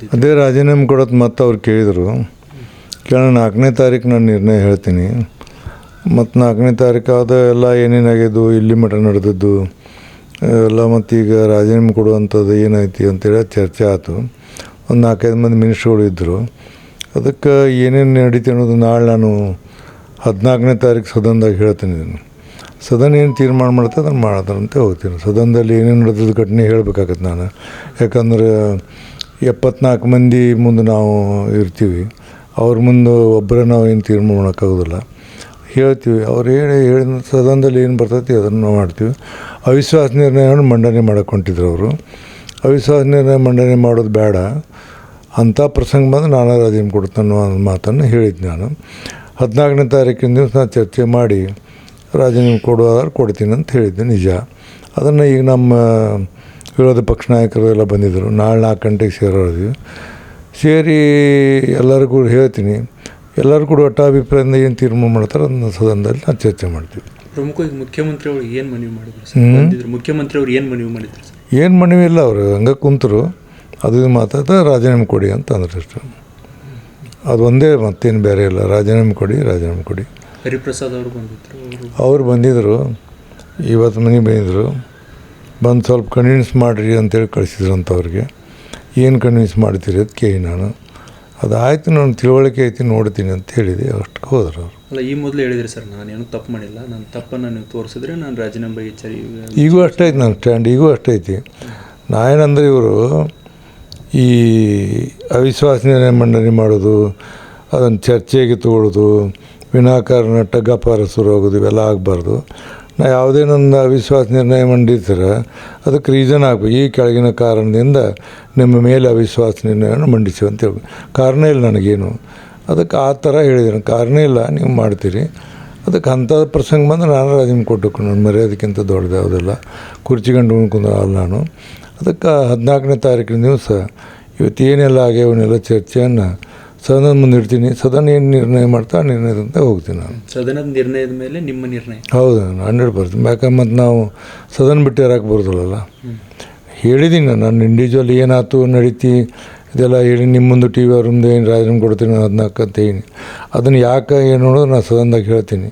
ಬಂದಿತ್ತು. ಅದೇ ರಾಜೀನಾಮೆ ಕೊಡೋದು ಮತ್ತು ಅವ್ರು ಕೇಳಿದರು. ಕೇಳೋಣ 4ನೇ ತಾರೀಕು ನಾನು ನಿರ್ಣಯ ಹೇಳ್ತೀನಿ. ಮತ್ತು 4ನೇ ತಾರೀಕು ಆದ ಎಲ್ಲ ಏನೇನಾಗಿದ್ದು, ಇಲ್ಲಿ ಮಠ ನಡೆದದ್ದು ಎಲ್ಲ, ಮತ್ತು ಈಗ ರಾಜೀನಾಮೆ ಕೊಡುವಂಥದ್ದು ಏನೈತಿ ಅಂತೇಳಿ ಚರ್ಚೆ ಆಯಿತು. ಒಂದು 4-5 ಮಂದಿ ಮಿನಿಸ್ಟ್ರುಗಳು ಇದ್ದರು. ಅದಕ್ಕೆ ಏನೇನು ನಡೀತಿ ಅನ್ನೋದು ನಾಳೆ ನಾನು 14ನೇ ತಾರೀಕು ಸದನದಾಗ ಹೇಳ್ತೀನಿ. ಇದನ್ನು ಸದನ ಏನು ತೀರ್ಮಾನ ಮಾಡ್ತದೆ ಅದನ್ನು ಮಾಡೋದಂತೆ ಹೋಗ್ತೀನಿ. ಸದನದಲ್ಲಿ ಏನೇನು ನಡೆದಿದ್ದು ಘಟನೆ ಹೇಳಬೇಕಾಗತ್ತೆ ನಾನು. ಯಾಕಂದ್ರೆ 74 ಮಂದಿ ಮುಂದೆ ನಾವು ಇರ್ತೀವಿ. ಅವ್ರ ಮುಂದೆ ಒಬ್ಬರೇ ನಾವು ಏನು ತೀರ್ಮಾನ ಮಾಡೋಕ್ಕಾಗೋದಿಲ್ಲ. ಹೇಳ್ತೀವಿ, ಅವ್ರು ಹೇಳಿದ ಸದನದಲ್ಲಿ ಏನು ಬರ್ತೈತಿ ಅದನ್ನು ನಾವು ಮಾಡ್ತೀವಿ. ಅವಿಶ್ವಾಸ ನಿರ್ಣಯವನ್ನು ಮಂಡನೆ ಮಾಡೋಕೆ ಹೊಂಟಿದ್ರು ಅವರು. ಅವಿಶ್ವಾಸ ನಿರ್ಣಯ ಮಂಡನೆ ಮಾಡೋದು ಬೇಡ, ಅಂಥ ಪ್ರಸಂಗ ಬಂದು ನಾನು ರಾಜೀನಾಮೆ ಕೊಡ್ತಾನೆ ಅನ್ನೋ ಮಾತನ್ನು ಹೇಳಿದ್ದು ನಾನು. 14ನೇ ತಾರೀಕಿನ ದಿವಸ ನಾನು ಚರ್ಚೆ ಮಾಡಿ ರಾಜೀನಾಮೆ ಕೊಡೋದಾದ್ರೆ ಕೊಡ್ತೀನಿ ಅಂತ ಹೇಳಿದ್ದೆ, ನಿಜ. ಅದನ್ನು ಈಗ ನಮ್ಮ ವಿರೋಧ ಪಕ್ಷ ನಾಯಕರು ಎಲ್ಲ ಬಂದಿದ್ದರು. ನಾಳೆ 4 ಗಂಟೆಗೆ ಸೇರೋದ್ವಿ. ಸೇರಿ ಎಲ್ಲರಿಗೂ ಹೇಳ್ತೀನಿ. ಎಲ್ಲರೂ ಕೂಡ ಒಟ್ಟ ಅಭಿಪ್ರಾಯದಿಂದ ಏನು ತೀರ್ಮಾನ ಮಾಡ್ತಾರೆ ಅದನ್ನ ಸದನದಲ್ಲಿ ನಾವು ಚರ್ಚೆ ಮಾಡ್ತೀವಿ. ಪ್ರಮುಖವಾಗಿ ಮುಖ್ಯಮಂತ್ರಿಯವರು ಏನು ಮನವಿ ಮಾಡಿದ್ರು? ಮುಖ್ಯಮಂತ್ರಿಯವರು ಏನು ಮನವಿ ಮಾಡಿದ್ರು? ಏನು ಮನವಿ ಇಲ್ಲ, ಅವರು ಹಂಗೆ ಕುಂತರು. ಅದು ಮಾತಾಡ್ತಾ ರಾಜೀನಾಮೆ ಕೊಡಿ ಅಂತ ಅಂದ್ರೆ ಅಷ್ಟು. ಅದು ಒಂದೇ, ಮತ್ತೇನು ಬೇರೆ ಇಲ್ಲ. ರಾಜೀನಾಮೆ ಕೊಡಿ, ರಾಜೀನಾಮೆ ಕೊಡಿ. ಹರಿಪ್ರಸಾದ್ ಅವರು ಬಂದಿದ್ದರು. ಅವ್ರು ಬಂದಿದ್ದರು, ಇವತ್ತು ಮನೆಗೆ ಬಂದಿದ್ದರು. ಬಂದು ಸ್ವಲ್ಪ ಕನ್ವಿನ್ಸ್ ಮಾಡಿರಿ ಅಂತೇಳಿ ಕಳಿಸಿದ್ರು ಅಂತ ಅವ್ರಿಗೆ. ಏನು ಕನ್ವಿನ್ಸ್ ಮಾಡ್ತೀರಿ ಅಂತ ಕೇಳಿ ನಾನು. ಅದು ಆಯಿತು, ನಾನು ತಿಳುವಳಿಕೆ ಐತಿ ನೋಡ್ತೀನಿ ಅಂತ ಹೇಳಿದೆ. ಅಷ್ಟು ಹೋದ್ರು ಅವರು. ಅಲ್ಲ, ಈ ಮೊದಲು ಹೇಳಿದ್ರಿ ಸರ್, ನಾನೇನು ತಪ್ಪು ಮಾಡಿಲ್ಲ, ನನ್ನ ತಪ್ಪನ್ನು ನೀವು ತೋರಿಸಿದ್ರೆ ನಾನು ರಾಜೀನಾಮೆ ಬಗ್ಗೆ ಈಗೂ ಅಷ್ಟೈತಿ ನನ್ನ ಸ್ಟ್ಯಾಂಡ್, ಈಗೂ ಅಷ್ಟೈತಿ. ನಾನೇನಂದ್ರೆ ಇವರು ಈ ಅವಿಶ್ವಾಸ ನಿರ್ಣಯ ಮಂಡನೆ ಮಾಡೋದು, ಅದನ್ನು ಚರ್ಚೆಗೆ ತಗೊಳ್ಳೋದು, ವಿನಾಕಾರಣ ಟಗ್ಗಾಪಾರ ಶುರು ಆಗೋದು, ಇವೆಲ್ಲ ಆಗಬಾರ್ದು. ನಾ ಯಾವುದೇ ನನ್ನ ಅವಿಶ್ವಾಸ ನಿರ್ಣಯ ಮಂಡಿಸಿದ್ರೆ ಅದಕ್ಕೆ ರೀಸನ್ ಆಗಬೇಕು. ಈ ಕೆಳಗಿನ ಕಾರಣದಿಂದ ನಿಮ್ಮ ಮೇಲೆ ಅವಿಶ್ವಾಸ ನಿರ್ಣಯವನ್ನು ಮಂಡಿಸಿ ಅಂತ ಹೇಳಿ ಕಾರಣ ಇಲ್ಲ ನನಗೇನು. ಅದಕ್ಕೆ ಆ ಥರ ಹೇಳಿದ್ರು, ಕಾರಣ ಇಲ್ಲ, ನೀವು ಮಾಡ್ತೀರಿ. ಅದಕ್ಕೆ ಅಂಥ ಪ್ರಸಂಗ ಬಂದು ನಾನು ರಾಜೀನಾಮೆ ಕೊಟ್ಟು ನನ್ನ ಮರ್ಯಾದಕ್ಕಿಂತ ದೊಡ್ಡದು ಯಾವುದಿಲ್ಲ. ಕುರ್ಚಿ ಗಂಡು ಉಣ್ಕೊಂಡು ಅಲ್ಲ ನಾನು. ಅದಕ್ಕೆ 14ನೇ ತಾರೀಕಿನ ದಿವಸ ಇವತ್ತು ಏನೆಲ್ಲ ಆಗ್ಯಾವನ್ನೆಲ್ಲ ಚರ್ಚೆಯನ್ನು ಸದನದ ಮುಂದೆ ಇಡ್ತೀನಿ. ಸದನ ಏನು ನಿರ್ಣಯ ಮಾಡ್ತಾ ಆ ನಿರ್ಣಯದಂತೆ ಹೋಗ್ತೀನಿ ನಾನು. ಸದನದ ನಿರ್ಣಯದ ಮೇಲೆ ನಿಮ್ಮ ನಿರ್ಣಯ? ಹೌದು, 100%. ಯಾಕಂದ್ರೆ ಮತ್ತು ನಾವು ಸದನ ಬಿಟ್ಟು ಇರೋಕೆ ಬರೋದಿಲ್ಲಲ್ಲ. ಹೇಳಿದ್ದೀನಿ ನಾನು ಇಂಡಿವಿಜುವಲ್ ಏನಾಯ್ತು ನಡೀತಿ ಇದೆಲ್ಲ ಹೇಳಿ ನಿಮ್ಮ ಮುಂದೆ ಟಿ ವಿ ಅವ್ರ ಮುಂದೆ ಏನು ರಾಜೀನಾಮೆ ಕೊಡ್ತೀನಿ 14 ಅಂತ ಹೇಳಿ. ಅದನ್ನು ಯಾಕೆ ಏನು ಅನ್ನೋದು ನಾನು ಸದನದಾಗ ಹೇಳ್ತೀನಿ.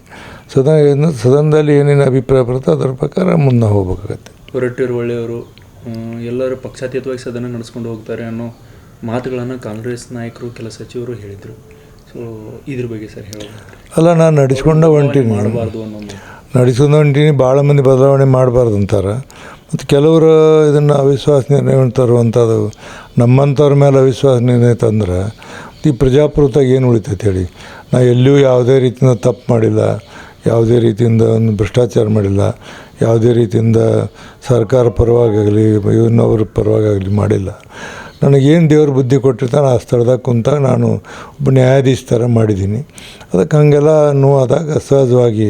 ಸದನದಲ್ಲಿ ಏನೇನು ಅಭಿಪ್ರಾಯ ಬರುತ್ತೆ ಅದರ ಪ್ರಕಾರ ಮುಂದೆ ಹೋಗ್ಬೇಕಾಗತ್ತೆ. ಹೊರಟ್ಟಿರು ಒಳ್ಳೆಯವರು, ಎಲ್ಲರೂ ಪಕ್ಷಾತೀತವಾಗಿ ಸದನ ನಡೆಸ್ಕೊಂಡು ಹೋಗ್ತಾರೆ ಅನ್ನೋ ಮಾತುಗಳನ್ನು ಕಾಂಗ್ರೆಸ್ ನಾಯಕರು, ಕೆಲ ಸಚಿವರು ಹೇಳಿದರು. ಸೊ ಇದ್ರ ಬಗ್ಗೆ ಸರ್ ಹೇಳೋದು? ಅಲ್ಲ, ನಾನು ನಡೆಸ್ಕೊಂಡ ಹೊಂಟೀನಿ, ಮಾಡಬಾರ್ದು ಅನ್ನೋ ನಡೆಸ್ಕೊಂಡು ಹೊಂಟೀನಿ. ಭಾಳ ಮಂದಿ ಬದಲಾವಣೆ ಮಾಡಬಾರ್ದು ಅಂತಾರೆ. ಮತ್ತು ಕೆಲವರು ಇದನ್ನು ಅವಿಶ್ವಾಸ ನಿರ್ಣಯವನ್ನು ತರುವಂಥದ್ದು. ನಮ್ಮಂಥವ್ರ ಮೇಲೆ ಅವಿಶ್ವಾಸ ನಿರ್ಣಯ ತಂದ್ರೆ ಈ ಪ್ರಜಾಪ್ರಭುತ್ವ ಏನು ಉಳಿತೈತೆ ಹೇಳಿ. ನಾ ಎಲ್ಲಿಯೂ ಯಾವುದೇ ರೀತಿಯಿಂದ ತಪ್ಪು ಮಾಡಿಲ್ಲ, ಯಾವುದೇ ರೀತಿಯಿಂದ ಒಂದು ಭ್ರಷ್ಟಾಚಾರ ಮಾಡಿಲ್ಲ, ಯಾವುದೇ ರೀತಿಯಿಂದ ಸರ್ಕಾರ ಪರವಾಗಲಿ ಇನ್ನೊಬ್ಬರ ಪರವಾಗಲಿ ಮಾಡಿಲ್ಲ. ನನಗೇನು ದೇವ್ರ ಬುದ್ಧಿ ಕೊಟ್ಟಿರ್ತಾನೆ ಆ ಸ್ಥಳದಾಗ ಕುಂತಾಗ ನಾನು ಒಬ್ಬ ನ್ಯಾಯಾಧೀಶ ಥರ ಮಾಡಿದ್ದೀನಿ. ಅದಕ್ಕೆ ಹಾಗೆಲ್ಲ ನೋವಾದಾಗ ಸಹಜವಾಗಿ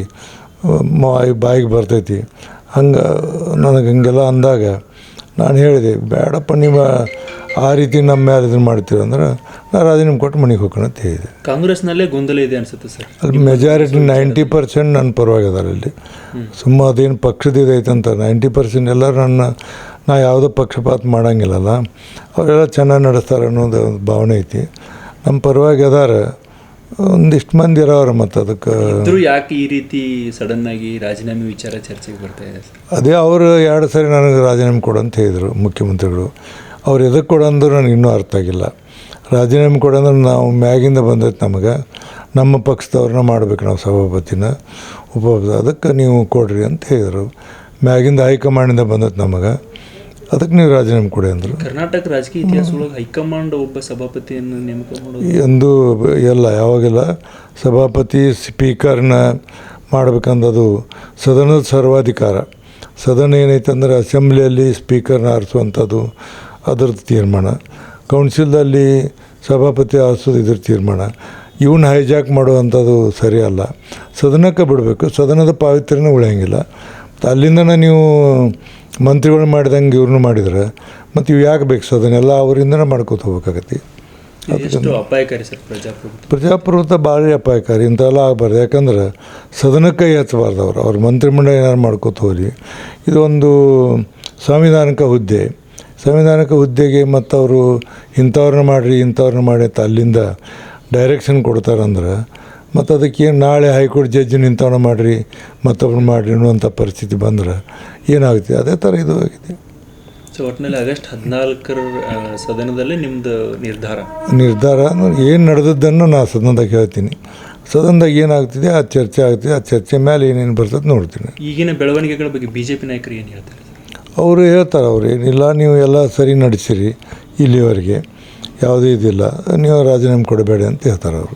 ಬಾಯಿಗೆ ಬರ್ತೈತಿ. ಹಂಗೆ ನನಗೆ ಹಂಗೆಲ್ಲ ಅಂದಾಗ ನಾನು ಹೇಳಿದೆ, ಬೇಡಪ್ಪ ನೀವು ಆ ರೀತಿ ನಮ್ಮ ಮೇಲೆ ಇದನ್ನು ಮಾಡ್ತೀವಿ ಅಂದ್ರೆ ನಾನು ರಾಜೀನಾಮೆ ಕೊಟ್ಟು ಮನೆಗೆ ಹೋಗೋಣ ಅಂತ ಹೇಳಿದೆ. ಕಾಂಗ್ರೆಸ್ನಲ್ಲೇ ಗೊಂದಲ ಇದೆ ಅನಿಸುತ್ತೆ ಸರ್. ಅಲ್ಲಿ ಮೆಜಾರಿಟಿ 90% ನನ್ನ ಪರವಾಗಿದ್ದಾರೆ ಅಲ್ಲಿ. ಸುಮ್ಮ ಅದೇನು ಪಕ್ಷದ ಐತೆ ಅಂತ 90% ಎಲ್ಲರೂ ನಾ ಯಾವುದೋ ಪಕ್ಷಪಾತ ಮಾಡೋಂಗಿಲ್ಲಲ್ಲ. ಅವರೆಲ್ಲ ಚೆನ್ನಾಗಿ ನಡೆಸ್ತಾರೆ ಅನ್ನೋದು ಒಂದು ಭಾವನೆ ಐತಿ. ನಮ್ಮ ಪರವಾಗಿ ಅದಾರ ಒಂದಿಷ್ಟು ಮಂದಿ ಇರೋರು. ಮತ್ತು ಅದಕ್ಕೆ ಯಾಕೆ ಈ ರೀತಿ ಸಡನ್ನಾಗಿ ರಾಜೀನಾಮೆ ವಿಚಾರ ಚರ್ಚೆಗೆ ಬರ್ತಾ ಇದೆ? ಅದೇ ಅವರು 2 ಸಾರಿ ನನಗೆ ರಾಜೀನಾಮೆ ಕೊಡು ಅಂತ ಹೇಳಿದರು ಮುಖ್ಯಮಂತ್ರಿಗಳು. ಅವ್ರು ಎದಕ್ಕೆ ಕೊಡಂದ್ರೆ ನನಗೆ ಇನ್ನೂ ಅರ್ಥ ಆಗಿಲ್ಲ. ರಾಜೀನಾಮೆ ಕೊಡಂದ್ರೆ ನಾವು ಮ್ಯಾಗಿಂದ ಬಂದೈತೆ ನಮಗೆ, ನಮ್ಮ ಪಕ್ಷದವ್ರನ್ನ ಮಾಡ್ಬೇಕು ನಾವು ಸಭಾಪತಿನ ಅದಕ್ಕೆ ನೀವು ಕೊಡ್ರಿ ಅಂತ ಹೇಳಿದರು. ಮ್ಯಾಗಿಂದ ಹೈಕಮಾಂಡಿಂದ ಬಂದೈತೆ ನಮಗೆ, ಅದಕ್ಕೆ ನೀವು ರಾಜೀನಾಮೆ ಕೊಡಿ ಅಂದರು. ಕರ್ನಾಟಕ ರಾಜಕೀಯ ಇತಿಹಾಸದೊಳಗೆ ಹೈಕಮಾಂಡ್ ಒಬ್ಬ ಸಭಾಪತಿಯನ್ನು ನೇಮಕ ಮಾಡೋದು ಎಂದು ಎಲ್ಲ ಯಾವಾಗೆಲ್ಲ ಸಭಾಪತಿ ಸ್ಪೀಕರ್ನ ಮಾಡ್ಬೇಕಂದದು ಸದನದ ಸರ್ವಾಧಿಕಾರ. ಸದನ ಏನೈತೆ ಅಂದರೆ ಅಸೆಂಬ್ಲಿಯಲ್ಲಿ ಸ್ಪೀಕರ್ನ ಆರಿಸುವಂಥದ್ದು ಅದರದ್ದು ತೀರ್ಮಾನ. ಕೌನ್ಸಿಲ್ದಲ್ಲಿ ಸಭಾಪತಿ ಆರಿಸೋದು ಇದ್ರ ತೀರ್ಮಾನ. ಇವನ್ನ ಹೈಜಾಕ್ ಮಾಡುವಂಥದ್ದು ಸರಿಯಲ್ಲ. ಸದನಕ್ಕೆ ಬಿಡಬೇಕು, ಸದನದ ಪಾವಿತ್ರ್ಯನೇ ಉಳಿಯಂಗಿಲ್ಲ. ಅಲ್ಲಿಂದ ನೀವು ಮಂತ್ರಿಗಳು ಮಾಡಿದಂಗೆ ಇವ್ರನ್ನೂ ಮಾಡಿದ್ರೆ ಮತ್ತು ಇವು ಯಾಕೆ ಬೇಕು? ಸದನೆಲ್ಲ ಅವರಿಂದನೇ ಮಾಡ್ಕೋತ ಹೋಗ್ಬೇಕಾಗತ್ತೆ. ಅಪಾಯಕಾರಿ ಸರ್ ಪ್ರಜಾಪ್ರಭುತ್ವ ಭಾಳ ಅಪಾಯಕಾರಿ. ಇಂಥವೆಲ್ಲ ಆಗಬಾರ್ದು. ಯಾಕಂದ್ರೆ ಸದನಕ್ಕೆ ಹಚ್ಚಬಾರ್ದು. ಅವ್ರ ಮಂತ್ರಿಮಂಡಲ ಏನಾರು ಮಾಡ್ಕೋತ ಹೋಗಿ. ಇದೊಂದು ಸಾಂವಿಧಾನಿಕ ಹುದ್ದೆ. ಸಂವಿಧಾನಿಕ ಹುದ್ದೆಗೆ ಮತ್ತು ಅವರು ಇಂಥವ್ರನ್ನ ಮಾಡಿ ಅಂತ ಅಲ್ಲಿಂದ ಡೈರೆಕ್ಷನ್ ಕೊಡ್ತಾರಂದ್ರೆ ಮತ್ತು ಅದಕ್ಕೆ ನಾಳೆ ಹೈಕೋರ್ಟ್ ಜಡ್ಜಿನ ಇಂಥವ್ರನ್ನ ಮಾಡಿರಿ ಮತ್ತೊಬ್ಬರು ಮಾಡಿರಿ ಅನ್ನುವಂಥ ಪರಿಸ್ಥಿತಿ ಬಂದ್ರೆ ಏನಾಗುತ್ತೆ ಅದೇ ಥರ ಇದು ಆಗಿದೆ. ಸೊ ಒಟ್ಟಿನಲ್ಲಿ ಆಗಸ್ಟ್ 14ರ ಸದನದಲ್ಲಿ ನಿಮ್ಮದು ನಿರ್ಧಾರ ಏನು ನಡೆದದ್ದನ್ನು ನಾನು ಸದನದಾಗ ಹೇಳ್ತೀನಿ. ಸದನದಾಗ ಏನಾಗ್ತಿದೆ ಆ ಚರ್ಚೆ ಆಗ್ತಿದೆ, ಆ ಚರ್ಚೆ ಮೇಲೆ ಏನೇನು ಬರ್ತದೆ ನೋಡ್ತೀನಿ. ಈಗಿನ ಬೆಳವಣಿಗೆಗಳ ಬಗ್ಗೆ BJP ನಾಯಕರು ಏನು ಹೇಳ್ತಾರೆ? ಅವರು ಹೇಳ್ತಾರೆ, ಅವ್ರು ಏನಿಲ್ಲ ನೀವು ಎಲ್ಲ ಸರಿ ನಡೆಸಿರಿ ಇಲ್ಲಿವರೆಗೆ ಯಾವುದೂ ಇದಿಲ್ಲ, ನೀವು ರಾಜೀನಾಮೆ ಕೊಡಬೇಡಿ ಅಂತ ಹೇಳ್ತಾರೆ. ಅವರು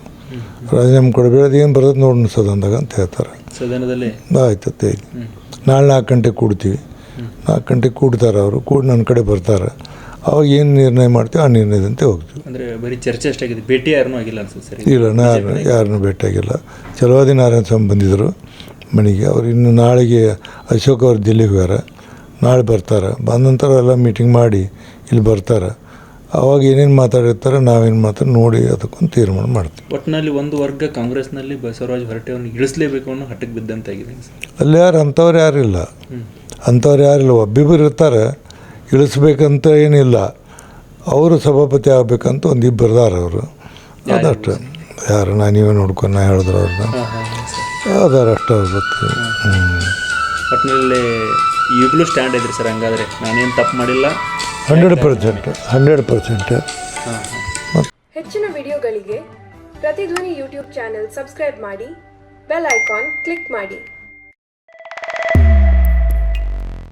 ರಾಜೀನಾಮೆ ಕೊಡಬೇಡಿ, ಅದು ಏನು ಬರ್ತದೆ ನೋಡೋಣ ಸದನದಾಗ ಅಂತ ಹೇಳ್ತಾರೆ. ಸದನದಲ್ಲೇ ಆಯ್ತತ್ತೆ. ನಾಳೆ 4 ಗಂಟೆಗೆ ಕೂಡ್ತೀವಿ, 4 ಗಂಟೆಗೆ ಕೂಡ್ತಾರೆ ಅವರು, ಕೂಡಿ ನನ್ನ ಕಡೆ ಬರ್ತಾರೆ. ಅವಾಗ ಏನು ನಿರ್ಣಯ ಮಾಡ್ತೀವಿ ಆ ನಿರ್ಣಯದಂತೆ ಹೋಗ್ತೀವಿ. ಅಂದರೆ ಬರೀ ಚರ್ಚೆ ಅಷ್ಟಾಗಿದೆ, ಭೇಟಿ ಯಾರನ್ನೂ ಆಗಿಲ್ಲ ಅನ್ಸುತ್ತೆ ಸರಿ? ಇಲ್ಲ, ಯಾರನ್ನೂ ಭೇಟಿಯಾಗಿಲ್ಲ. ಚಲವಾದಿ ನಾರಾಯಣ ಸ್ವಾಮಿ ಬಂದಿದ್ದರು ಮನೆಗೆ. ಅವ್ರು ಇನ್ನು ನಾಳೆಗೆ ಅಶೋಕ್ ಅವ್ರು ದಿಲ್ಲಿಗೆ ಹೋಗ್ಯಾರ, ನಾಳೆ ಬರ್ತಾರೆ. ಬಂದ ನಂತರ ಎಲ್ಲ ಮೀಟಿಂಗ್ ಮಾಡಿ ಇಲ್ಲಿ ಬರ್ತಾರೆ. ಅವಾಗ ಏನೇನು ಮಾತಾಡಿರ್ತಾರೆ ನಾವೇನು ನೋಡಿ ಅದಕ್ಕೊಂದು ತೀರ್ಮಾನ ಮಾಡ್ತೀವಿ. ಒಟ್ಟಿನಲ್ಲಿ ಒಂದು ವರ್ಗ ಕಾಂಗ್ರೆಸ್ನಲ್ಲಿ ಬಸವರಾಜ ಹೊರಟ್ಟಿ ಅವ್ರನ್ನ ಇಳಿಸಲೇಬೇಕು ಅನ್ನೋ ಹಠಕ್ಕೆ ಬಿದ್ದಂತಾಗಿದೆ. ಅಲ್ಲಿ ಅಂಥವ್ರು ಯಾರಿಲ್ಲ, ಒಬ್ಬಿಬ್ಬರು ಇರ್ತಾರೆ. ಇಳಿಸ್ಬೇಕಂತ ಏನಿಲ್ಲ, ಅವರು ಸಭಾಪತಿ ಆಗಬೇಕಂತ ಒಂದು ಇಬ್ಬರದಾರ ಅವರು, ಅದಷ್ಟು. ಯಾರು ನೀವೇ ನೋಡ್ಕೊಂಡು ನಾ ಹೇಳಿದ್ರು ಅವ್ರನ್ನ ಅದಾರ ಅಷ್ಟು ಅವ್ರು ಗೊತ್ತು. ಒಟ್ಟಿನಲ್ಲಿ ಈಗಲೂ ಸ್ಟ್ಯಾಂಡ್ ಇದ್ರಿ ಸರ್? ಹಂಗಾದರೆ ನಾನೇನು ತಪ್ಪು ಮಾಡಿಲ್ಲ. 100%. ಹೆಚ್ಚಿನ ವಿಡಿಯೋಗಳಿಗೆ ಪ್ರತಿಧ್ವನಿ ಯೂಟ್ಯೂಬ್ ಚಾನೆಲ್ ಸಬ್ಸ್ಕ್ರೈಬ್ ಮಾಡಿ, ಬೆಲ್ ಐಕಾನ್ ಕ್ಲಿಕ್ ಮಾಡಿ.